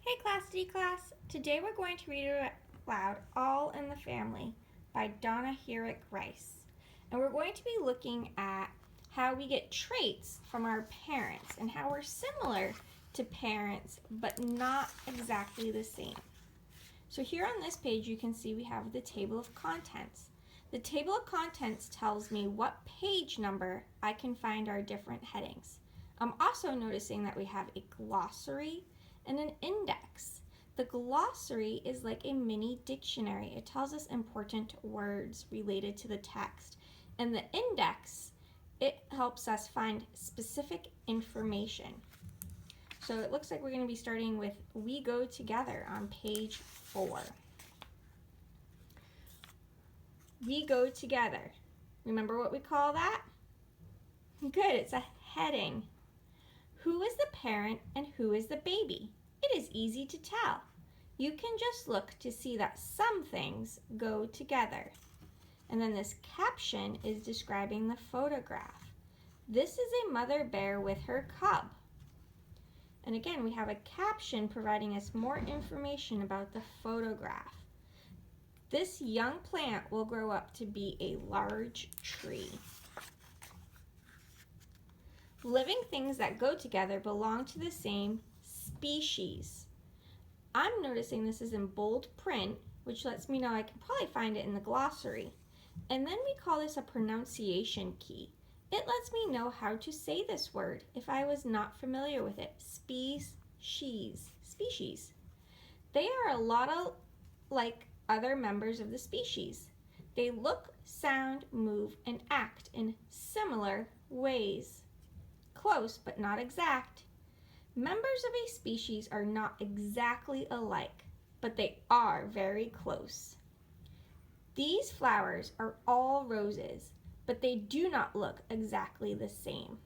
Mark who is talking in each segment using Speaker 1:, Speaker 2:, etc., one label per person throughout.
Speaker 1: Hey Class D class! Today we're going to read it aloud All in the Family by Dona Herweck Rice. And we're going to be looking at how we get traits from our parents and how we're similar to parents but not exactly the same. So here on this page you can see we have the table of contents. The table of contents tells me what page number I can find our different headings. I'm also noticing that we have a glossary and an index. The glossary is like a mini dictionary. It tells us important words related to the text. And the index, it helps us find specific information. So it looks like we're going to be starting with We Go Together on page 4. We go together. Remember what we call that? Good, it's a heading. Who is the parent and who is the baby? It is easy to tell. You can just look to see that some things go together. And then this caption is describing the photograph. This is a mother bear with her cub. And again, we have a caption providing us more information about the photograph. This young plant will grow up to be a large tree. Living things that go together belong to the same species. I'm noticing this is in bold print, which lets me know I can probably find it in the glossary. And then we call this a pronunciation key. It lets me know how to say this word if I was not familiar with it. Species. They are a lot like other members of the species. They look, sound, move, and act in similar ways. Close, but not exact. Members of a species are not exactly alike, but they are very close. These flowers are all roses, but they do not look exactly the same.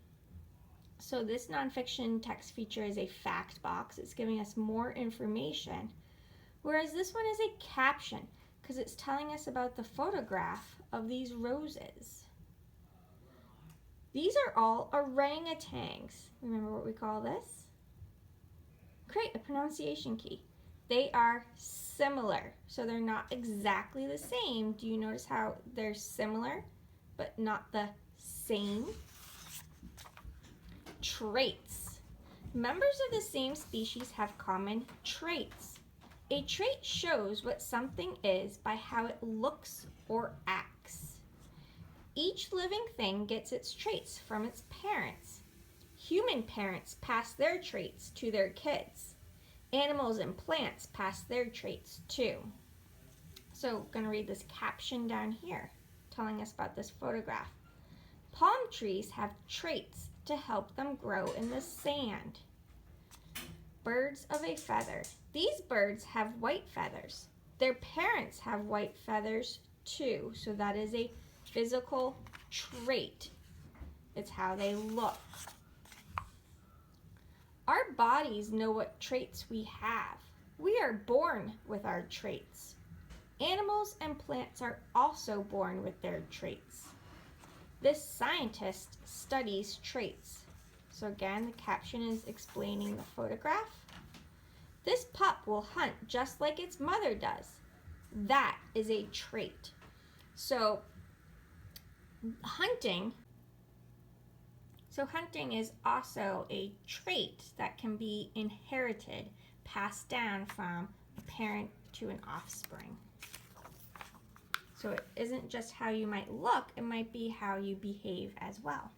Speaker 1: So this nonfiction text feature is a fact box. It's giving us more information, whereas this one is a caption because it's telling us about the photograph of these roses. These are all orangutans. Remember what we call this? Great, a pronunciation key. They are similar, so they're not exactly the same. Do you notice how they're similar, but not the same? Traits. Members of the same species have common traits. A trait shows what something is by how it looks or acts. Each living thing gets its traits from its parents. Human parents pass their traits to their kids. Animals and plants pass their traits too. So I'm going to read this caption down here telling us about this photograph. Palm trees have traits to help them grow in the sand. Birds of a feather. These birds have white feathers. Their parents have white feathers too, so that is a physical trait. It's how they look. Our bodies know what traits we have. We are born with our traits. Animals and plants are also born with their traits. This scientist studies traits. So again, the caption is explaining the photograph. This pup will hunt just like its mother does. That is a trait. So hunting is also a trait that can be inherited, passed down from a parent to an offspring. So it isn't just how you might look, it might be how you behave as well.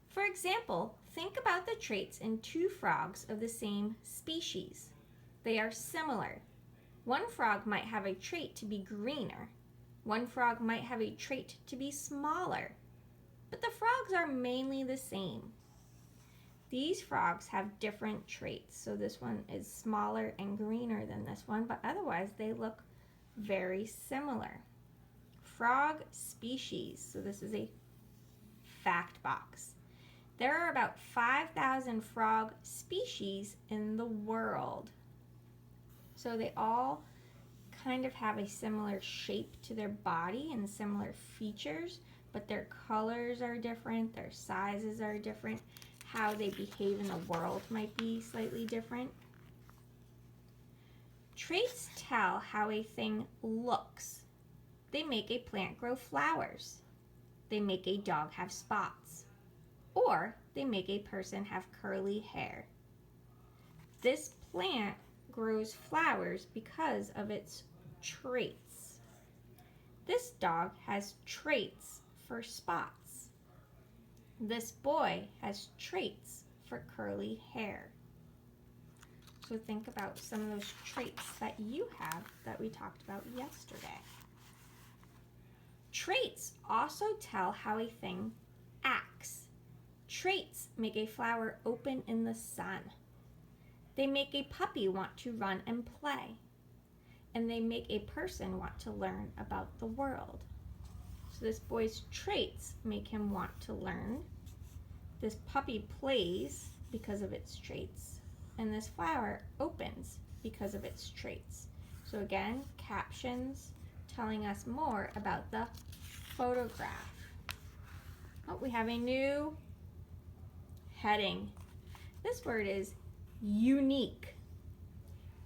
Speaker 1: For example, think about the traits in two frogs of the same species. They are similar. One frog might have a trait to be greener. One frog might have a trait to be smaller. But the frogs are mainly the same. These frogs have different traits. So this one is smaller and greener than this one, but otherwise they look very similar. Frog species. So this is a fact box. There are about 5,000 frog species in the world. So they all kind of have a similar shape to their body and similar features, but their colors are different, their sizes are different, how they behave in the world might be slightly different. Traits tell how a thing looks. They make a plant grow flowers. They make a dog have spots. Or they make a person have curly hair. This plant grows flowers because of its traits. This dog has traits for spots. This boy has traits for curly hair. So think about some of those traits that you have that we talked about yesterday. Traits also tell how a thing acts. Traits make a flower open in the sun. They make a puppy want to run and play. And they make a person want to learn about the world. So this boy's traits make him want to learn. This puppy plays because of its traits. And this flower opens because of its traits. So again, captions telling us more about the photograph. Oh, we have a new heading. This word is unique.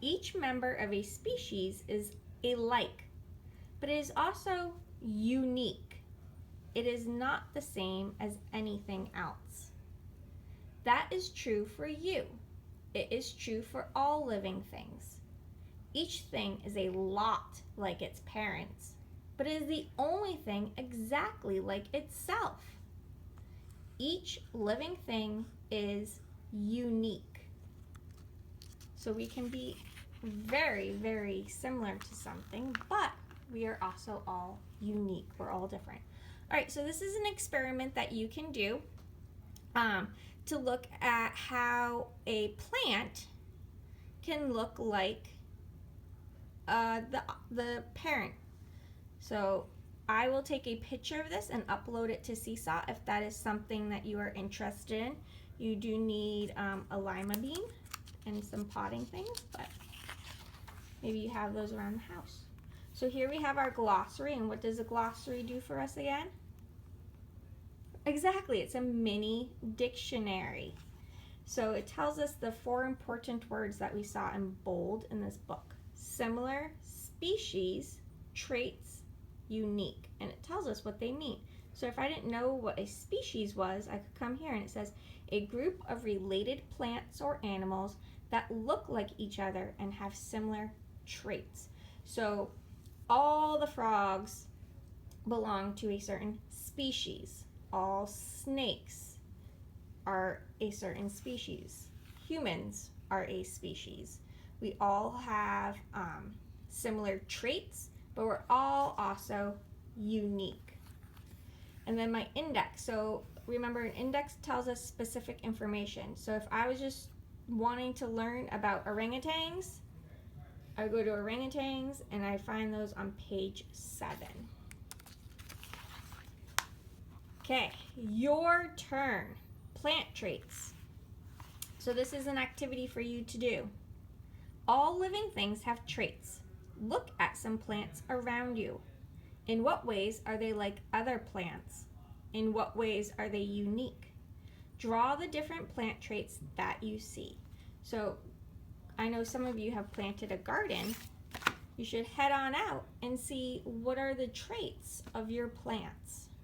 Speaker 1: Each member of a species is alike, but it is also unique. It is not the same as anything else. That is true for you. It is true for all living things. Each thing is a lot like its parents, but it is the only thing exactly like itself. Each living thing is unique. So we can be very, very similar to something, but we are also all unique. We're all different. All right, so this is an experiment that you can do to look at how a plant can look like the parent. So I will take a picture of this and upload it to Seesaw if that is something that you are interested in. You do need a lima bean and some potting things, but maybe you have those around the house. So here we have our glossary, and what does a glossary do for us again? Exactly, it's a mini dictionary. So it tells us the 4 important words that we saw in bold in this book. Similar, species, traits, unique. And it tells us what they mean. So if I didn't know what a species was, I could come here and it says a group of related plants or animals that look like each other and have similar traits. So all the frogs belong to a certain species. All snakes are a certain species. Humans are a species. We all have similar traits, but we're all also unique. And then my index. So remember, an index tells us specific information. So if I was just wanting to learn about orangutans, I go to orangutans and I find those on page 7. Okay, your turn. Plant traits. So this is an activity for you to do. All living things have traits. Look at some plants around you. In what ways are they like other plants? In what ways are they unique? Draw the different plant traits that you see. So I know some of you have planted a garden. You should head on out and see what are the traits of your plants.